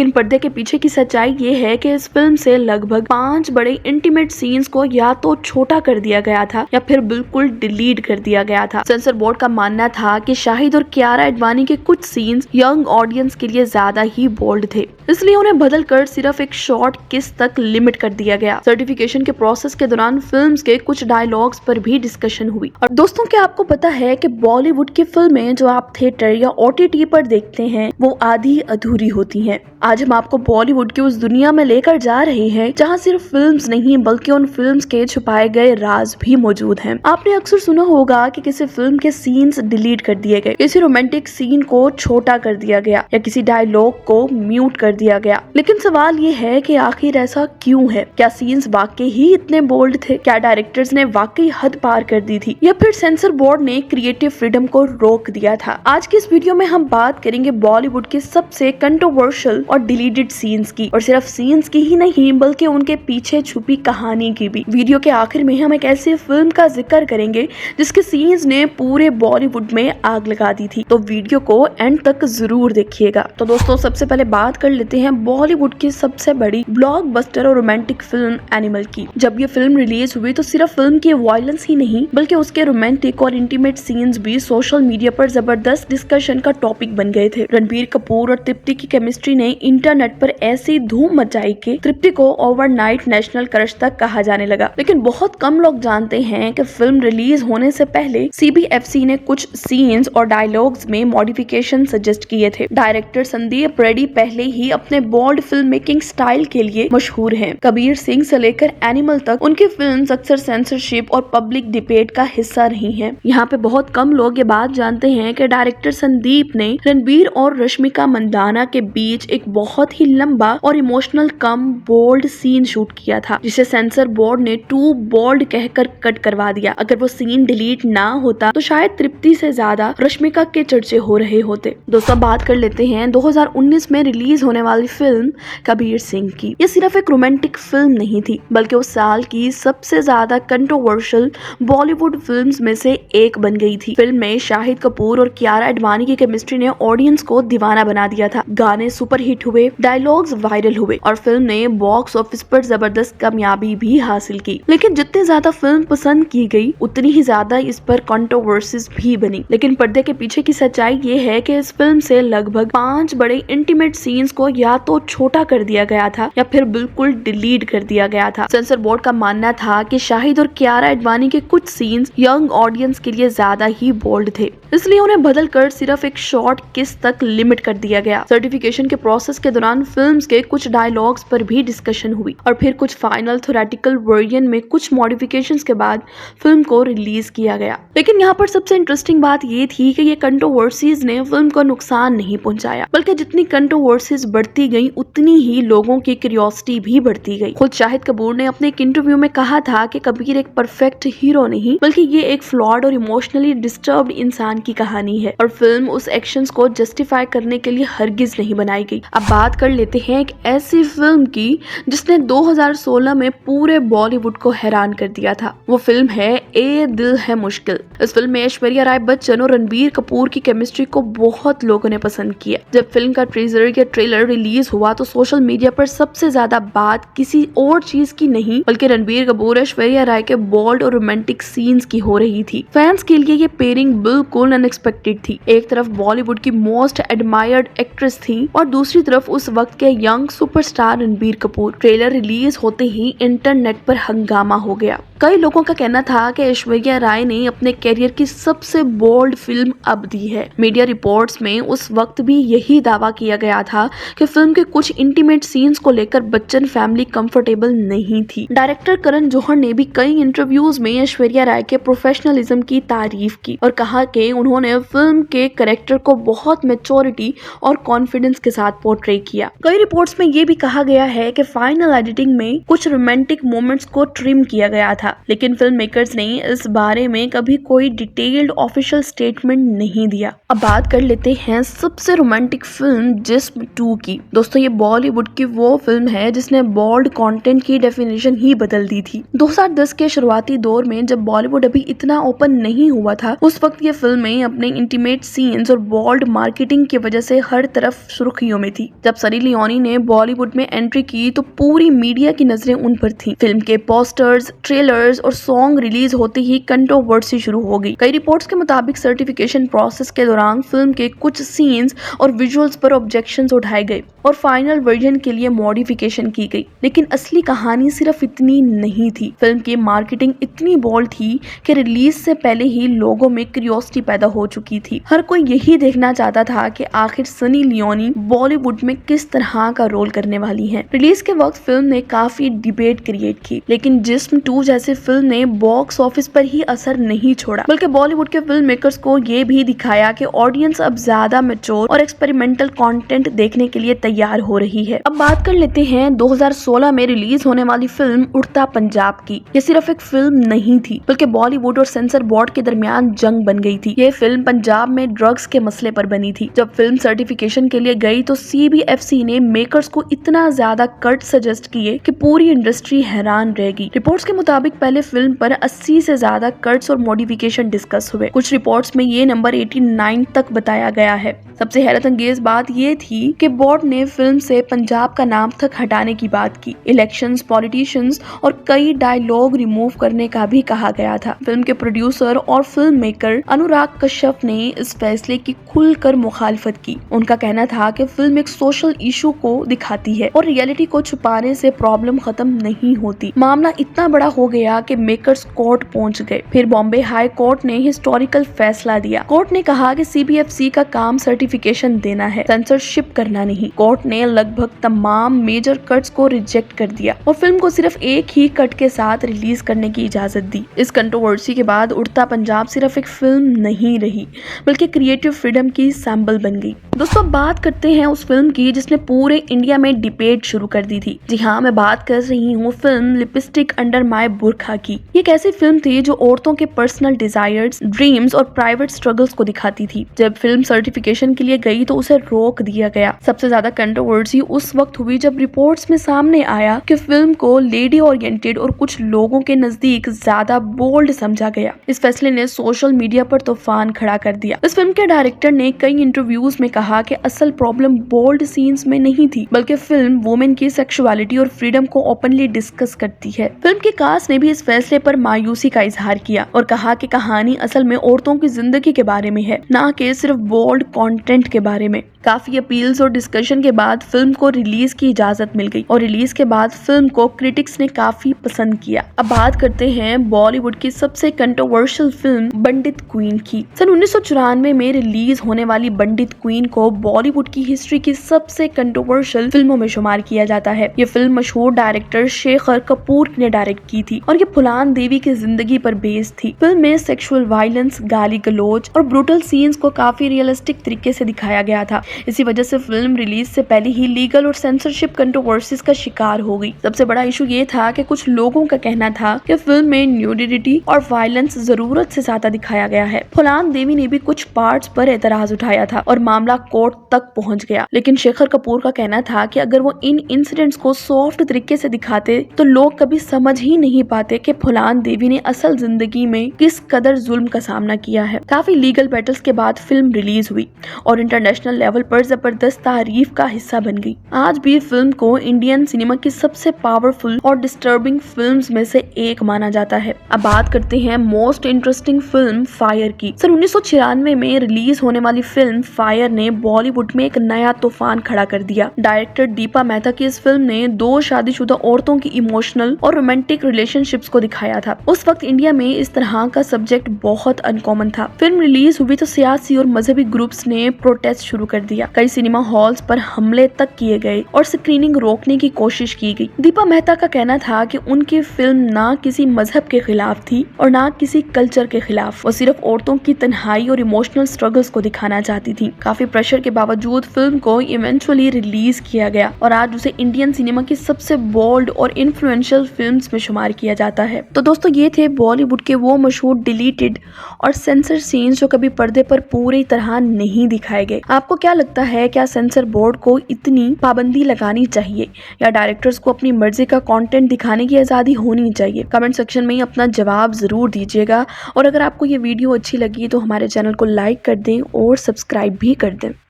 लेकिन पर्दे के पीछे की सच्चाई ये है कि इस फिल्म से लगभग 5 बड़े इंटीमेट सीन्स को या तो छोटा कर दिया गया था या फिर बिल्कुल डिलीट कर दिया गया था। सेंसर बोर्ड का मानना था कि शाहिद और कियारा एडवानी के कुछ सीन्स यंग ऑडियंस के लिए ज्यादा ही बोल्ड थे, इसलिए उन्हें बदल कर सिर्फ एक शॉर्ट किस तक लिमिट कर दिया गया। सर्टिफिकेशन के प्रोसेस के दौरान फिल्म्स के कुछ डायलॉग्स पर भी डिस्कशन हुई। और दोस्तों, क्या आपको पता है कि बॉलीवुड की फिल्में जो आप थिएटर या OTT पर देखते हैं वो आधी अधूरी होती हैं। आज हम आपको बॉलीवुड की उस दुनिया में लेकर जा रहे हैं जहां सिर्फ फिल्म्स नहीं बल्कि उन फिल्म्स के छुपाए गए राज भी मौजूद हैं। आपने अक्सर सुना होगा कि किसी फिल्म के सीन्स डिलीट कर दिए गए, किसी रोमांटिक सीन को छोटा कर दिया गया या किसी डायलॉग को म्यूट कर दिया गया। लेकिन सवाल ये है कि आखिर ऐसा क्यों है? क्या सीन्स वाकई ही इतने बोल्ड थे? क्या डायरेक्टर्स ने वाकई हद पार कर दी थी या फिर सेंसर बोर्ड ने क्रिएटिव फ्रीडम को रोक दिया था? आज की इस वीडियो में हम बात करेंगे बॉलीवुड के सबसे कंट्रोवर्शियल और डिलीटेड सीन्स की, और सिर्फ सीन्स की ही नहीं बल्कि उनके पीछे छुपी कहानी की भी। वीडियो के आखिर में हम एक ऐसी फिल्म का जिक्र करेंगे जिसके सीन्स ने पूरे बॉलीवुड में आग लगा दी थी, तो वीडियो को एंड तक जरूर देखिएगा। तो दोस्तों, सबसे पहले बात कर लेते हैं बॉलीवुड की सबसे बड़ी ब्लॉकबस्टर और रोमांटिक फिल्म एनिमल की। जब ये फिल्म रिलीज हुई तो सिर्फ फिल्म की वायलेंस ही नहीं बल्कि उसके रोमांटिक और इंटीमेट सीन्स भी सोशल मीडिया पर जबरदस्त डिस्कशन का टॉपिक बन गए थे। रणबीर कपूर और तृप्ति की केमिस्ट्री ने इंटरनेट पर ऐसी धूम मचाई कि तृप्ति को ओवरनाइट नेशनल क्रश तक कहा जाने लगा। लेकिन बहुत कम लोग जानते हैं कि फिल्म रिलीज होने से पहले CBFC ने कुछ सीन्स और डायलॉग्स में मॉडिफिकेशन सजेस्ट किए थे। डायरेक्टर संदीप रेड्डी पहले ही अपने बोल्ड फिल्म मेकिंग स्टाइल के लिए मशहूर हैं। कबीर सिंह से लेकर एनिमल तक उनकी फिल्म्स अक्सर सेंसरशिप और पब्लिक डिबेट का हिस्सा रही हैं। यहाँ पे बहुत कम लोग ये बात जानते हैं कि डायरेक्टर संदीप ने रणबीर और रश्मिका मंदाना के बीच एक बहुत ही लंबा और इमोशनल कम बोल्ड सीन शूट किया था, जिसे सेंसर बोर्ड ने टू बोल्ड कहकर कट करवा दिया। अगर वो सीन डिलीट ना होता तो शायद तृप्ति से ज्यादा रश्मिका के चर्चे हो रहे होते। दोस्तों, बात कर लेते हैं 2019 में रिलीज होने वाली फिल्म कबीर सिंह की। ये सिर्फ एक रोमांटिक फिल्म नहीं थी बल्कि उस साल की सबसे ज्यादा कंट्रोवर्शियल बॉलीवुड फिल्म्स में से एक बन गई थी। फिल्म में शाहिद कपूर और कियारा एडवानी की केमिस्ट्री ने ऑडियंस को दीवाना बना दिया था। गाने सुपर हिट हुए, डायलॉग्स वायरल हुए और फिल्म ने बॉक्स ऑफिस पर जबरदस्त कामयाबी भी हासिल की। लेकिन जितनी ज्यादा फिल्म पसंद की गई उतनी ही ज्यादा इस पर कंट्रोवर्सीज भी बनी। लेकिन पर्दे के पीछे की सच्चाई ये है कि इस फिल्म से लगभग 5 बड़े इंटीमेट सीन्स को या तो छोटा कर दिया गया था या फिर बिल्कुल डिलीट कर दिया गया था। सेंसर बोर्ड का मानना था कि शाहिद और कियारा एडवानी के कुछ सीन्स यंग ऑडियंस के लिए ज्यादा ही बोल्ड थे, इसलिए उन्हें बदल कर सिर्फ एक शॉर्ट किस तक लिमिट कर दिया गया। सर्टिफिकेशन के प्रोसेस के दौरान फिल्म्स के कुछ डायलॉग्स पर भी डिस्कशन हुई और फिर कुछ फाइनल थ्योरेटिकल वर्जन में कुछ मॉडिफिकेशंस के बाद फिल्म को रिलीज किया गया। लेकिन यहाँ पर सबसे इंटरेस्टिंग बात ये थी कि ये कंट्रोवर्सीज ने फिल्म को नुकसान नहीं पहुंचाया, बल्कि जितनी कंट्रोवर्सीज बढ़ती गई उतनी ही लोगों की क्यूरियोसिटी भी बढ़ती गई। खुद शाहिद कपूर ने अपने एक इंटरव्यू में कहा था कि कबीर एक परफेक्ट हीरो नहीं बल्कि ये एक फ्लॉड और इमोशनली डिस्टर्ब्ड इंसान की कहानी है और फिल्म उस एक्शंस को जस्टिफाई करने के लिए हरगिज नहीं बनाई गई। अब बात कर लेते हैं एक ऐसी फिल्म की जिसने 2016 में पूरे बॉलीवुड को हैरान कर दिया था। वो फिल्म है ए दिल है मुश्किल। इस फिल्म में ऐश्वर्या राय बच्चन और रणबीर कपूर की केमिस्ट्री को बहुत लोगों ने पसंद किया। जब फिल्म का टीजर या ट्रेलर रिलीज हुआ तो सोशल मीडिया पर सबसे ज्यादा बात किसी और चीज की नहीं बल्कि रणबीर कपूर ऐश्वर्या राय के बोल्ड और रोमांटिक सीन्स की हो रही थी। फैंस के लिए ये पेयरिंग बिल्कुल अनएक्सपेक्टेड थी। एक तरफ बॉलीवुड की मोस्ट एडमायर्ड एक्ट्रेस थी और दूसरी तरफ उस वक्त के young superstar Ranbir Kapoor. Trailer release होते ही इंटरनेट पर हंगामा हो गया। कई लोगों का कहना था कि ऐश्वर्या राय ने अपने कैरियर की सबसे बोल्ड फिल्म अब दी है। मीडिया रिपोर्ट्स में उस वक्त भी यही दावा किया गया था कि फिल्म के कुछ इंटीमेट सीन्स को लेकर बच्चन फैमिली कंफर्टेबल नहीं थी। डायरेक्टर करण जौहर ने भी कई इंटरव्यूज में ऐश्वर्या राय के प्रोफेशनलिज्म की तारीफ की और कहा कि उन्होंने फिल्म के कैरेक्टर को बहुत मैच्योरिटी और कॉन्फिडेंस के साथ पोर्ट्रे किया। कई रिपोर्ट्स में ये भी कहा गया है कि फाइनल एडिटिंग में कुछ रोमांटिक मोमेंट्स को ट्रिम किया गया था था, लेकिन फिल्म मेकर्स ने इस बारे में कभी कोई डिटेल्ड ऑफिशियल स्टेटमेंट नहीं दिया। अब बात कर लेते हैं सबसे रोमांटिक फिल्म जिस्म 2 की। दोस्तों, ये बॉलीवुड की वो फिल्म है जिसने बोल्ड कंटेंट की डेफिनेशन ही बदल दी थी। 2010 के शुरुआती दौर में जब बॉलीवुड अभी इतना ओपन नहीं हुआ था, उस वक्त ये फिल्में अपने इंटीमेट सीन्स और बोल्ड मार्केटिंग की वजह से हर तरफ सुर्खियों में थी। जब सनी लियोनी ने बॉलीवुड में एंट्री की तो पूरी मीडिया की नजरें उन पर थी। फिल्म के पोस्टर्स, ट्रेलर्स और सॉन्ग रिलीज होते ही कंट्रोवर्सी शुरू हो गई। कई रिपोर्ट्स के मुताबिक सर्टिफिकेशन प्रोसेस के दौरान फिल्म के कुछ सीन्स और विजुअल्स पर ऑब्जेक्शंस उठाए गए और फाइनल वर्जन के लिए मॉडिफिकेशन की गई। लेकिन असली कहानी सिर्फ इतनी नहीं थी। फिल्म की मार्केटिंग इतनी बोल्ड थी कि रिलीज से पहले ही लोगों में क्यूरियोसिटी पैदा हो चुकी थी। हर कोई यही देखना चाहता था कि आखिर सनी लियोनी बॉलीवुड में किस तरह का रोल करने वाली हैं। रिलीज के वक्त फिल्म ने काफी डिबेट क्रिएट की, लेकिन जिस्म 2 जैसी फिल्म ने बॉक्स ऑफिस पर ही असर नहीं छोड़ा, बल्कि बॉलीवुड के फिल्म मेकर्स को ये भी दिखाया कि ऑडियंस अब ज्यादा मैच्योर और एक्सपेरिमेंटल कंटेंट देखने के लिए तैयार हो रही है। अब बात कर लेते हैं 2016 में रिलीज होने वाली फिल्म उड़ता पंजाब की। ये सिर्फ एक फिल्म नहीं थी, बल्कि बॉलीवुड और सेंसर बोर्ड के दरमियान जंग बन गई थी। ये फिल्म पंजाब में ड्रग्स के मसले पर बनी थी। जब फिल्म सर्टिफिकेशन के लिए गई तो CBFC ने मेकर्स को इतना ज्यादा कट सजेस्ट किए कि पूरी इंडस्ट्री हैरान रह गई। रिपोर्ट्स के मुताबिक पहले फिल्म पर 80 से ज्यादा कट्स और मॉडिफिकेशन डिस्कस हुए। कुछ रिपोर्ट्स में ये नंबर 89 तक बताया गया है। सबसे हैरत अंगेज बात ये थी कि बोर्ड ने फिल्म से पंजाब का नाम तक हटाने की बात की। इलेक्शंस, पॉलिटिशियंस और कई डायलॉग रिमूव करने का भी कहा गया था। फिल्म के प्रोड्यूसर और फिल्म मेकर अनुराग कश्यप ने इस फैसले की खुलकर मुखालफत की। उनका कहना था कि फिल्म एक सोशल इशू को दिखाती है और रियलिटी को छुपाने से प्रॉब्लम खत्म नहीं होती। मामला इतना बड़ा हो गया कि मेकर्स कोर्ट पहुंच गए। फिर बॉम्बे हाई कोर्ट ने हिस्टोरिकल फैसला दिया। कोर्ट ने कहा कि CBFC का काम सर्टिफिकेशन देना है, सेंसरशिप करना नहीं। कोर्ट ने लगभग तमाम मेजर कट्स को रिजेक्ट कर दिया और फिल्म को सिर्फ एक ही कट के साथ रिलीज करने की इजाजत दी। इस कंट्रोवर्सी के बाद उड़ता पंजाब सिर्फ एक फिल्म नहीं रही, बल्कि क्रिएटिव फ्रीडम की सैंबल बन गई। दोस्तों, बात करते हैं उस फिल्म की जिसने पूरे इंडिया में डिबेट शुरू कर दी थी। जी हाँ, मैं बात कर रही हूँ फिल्म लिपस्टिक अंडर माय बुर्खा की। ये एक ऐसी फिल्म थी जो औरतों के पर्सनल डिजायर्स, ड्रीम्स और प्राइवेट स्ट्रगल्स को दिखाती थी। जब फिल्म सर्टिफिकेशन के लिए गई तो उसे रोक दिया गया। सबसे ज्यादा कंट्रोवर्सी उस वक्त हुई जब रिपोर्ट्स में सामने आया कि फिल्म को लेडी ओरिएंटेड और कुछ लोगों के नजदीक ज्यादा बोल्ड समझा गया। इस फैसले ने सोशल मीडिया पर तूफान खड़ा कर दिया। इस फिल्म के डायरेक्टर ने कई इंटरव्यूज में कहा कि असल प्रॉब्लम बोल्ड सीन्स में नहीं थी, बल्कि फिल्म वुमेन की सेक्सुअलिटी और फ्रीडम को ओपनली डिस्कस करती है। फिल्म की कास्ट ने भी इस फैसले पर मायूसी का इजहार किया और कहा कि कहानी असल में औरतों की जिंदगी के बारे में है, ना कि सिर्फ बोल्ड कंटेंट के बारे में। काफी अपील्स और डिस्कशन के बाद फिल्म को रिलीज की इजाजत मिल गई और रिलीज के बाद फिल्म को क्रिटिक्स ने काफी पसंद किया। अब बात करते हैं बॉलीवुड की सबसे कंट्रोवर्शियल फिल्म बंडित क्वीन की। सन 1994 में रिलीज होने वाली बंडित क्वीन को बॉलीवुड की हिस्ट्री की सबसे कंट्रोवर्शियल फिल्मों में शुमार किया जाता है। ये फिल्म मशहूर डायरेक्टर शेखर कपूर ने डायरेक्ट की थी और ये फुलान देवी की जिंदगी पर बेस्ड थी। फिल्म में सेक्सुअल वायलेंस, गाली गलौज और ब्रूटल सीन्स को काफी रियलिस्टिक तरीके से दिखाया गया था। इसी वजह से फिल्म रिलीज से पहले ही लीगल और सेंसरशिप कंट्रोवर्सीज का शिकार हो गई। सबसे बड़ा इशू ये था कि कुछ लोगों का कहना था कि फिल्म में न्यूडिटी और वायलेंस जरूरत से ज्यादा दिखाया गया है। फुलान देवी ने भी कुछ पार्ट्स पर एतराज उठाया था और मामला कोर्ट तक पहुंच गया। लेकिन शेखर कपूर का कहना था कि अगर वो इन इंसिडेंट्स को सॉफ्ट तरीके से दिखाते तो लोग कभी समझ ही नहीं पाते कि फुलान देवी ने असल जिंदगी में किस कदर जुल्म का सामना किया है। काफी लीगल बैटल्स के बाद फिल्म रिलीज हुई और इंटरनेशनल लेवल पर जबरदस्त तारीफ का हिस्सा बन गई। आज भी फिल्म को इंडियन सिनेमा की सबसे पावरफुल और डिस्टर्बिंग फिल्म्स में से एक माना जाता है। अब बात करते हैं मोस्ट इंटरेस्टिंग फिल्म फायर की। सन 1996 में रिलीज होने वाली फिल्म फायर ने बॉलीवुड में एक नया तूफान खड़ा कर दिया। डायरेक्टर दीपा मेहता की इस फिल्म ने दो शादीशुदा औरतों की इमोशनल और रोमांटिक रिलेशनशिप्स को दिखाया था। उस वक्त इंडिया में इस तरह का सब्जेक्ट बहुत अनकॉमन था। फिल्म रिलीज हुई तो सियासी और मजहबी ग्रुप्स ने प्रोटेस्ट शुरू कर दिया। कई सिनेमा हॉल्स पर हमले तक किए गए और स्क्रीनिंग रोकने की कोशिश की गई। दीपा मेहता का कहना था कि उनकी फिल्म ना किसी मजहब के खिलाफ थी और ना किसी कल्चर के खिलाफ। वो सिर्फ औरतों की तन्हाई और इमोशनल स्ट्रगल्स को दिखाना चाहती थी। काफी प्रेशर के बावजूद फिल्म को इवेंचुअली रिलीज किया गया और आज उसे इंडियन सिनेमा की सबसे बोल्ड और इन्फ्लुएंशियल फिल्म्स में शुमार किया जाता है। तो दोस्तों ये थे बॉलीवुड के वो मशहूर डिलीटेड और सेंसर सीन्स जो कभी पर्दे पर पूरी तरह नहीं दिखाए गए। आपको क्या लगता है, क्या सेंसर बोर्ड को इतनी पाबंदी लगानी चाहिए या डायरेक्टर्स को अपनी मर्जी का कंटेंट दिखाने की आज़ादी होनी चाहिए? कमेंट सेक्शन में अपना जवाब ज़रूर दीजिएगा। और अगर आपको ये वीडियो अच्छी लगी तो हमारे चैनल को लाइक कर दें और सब्सक्राइब भी कर दें।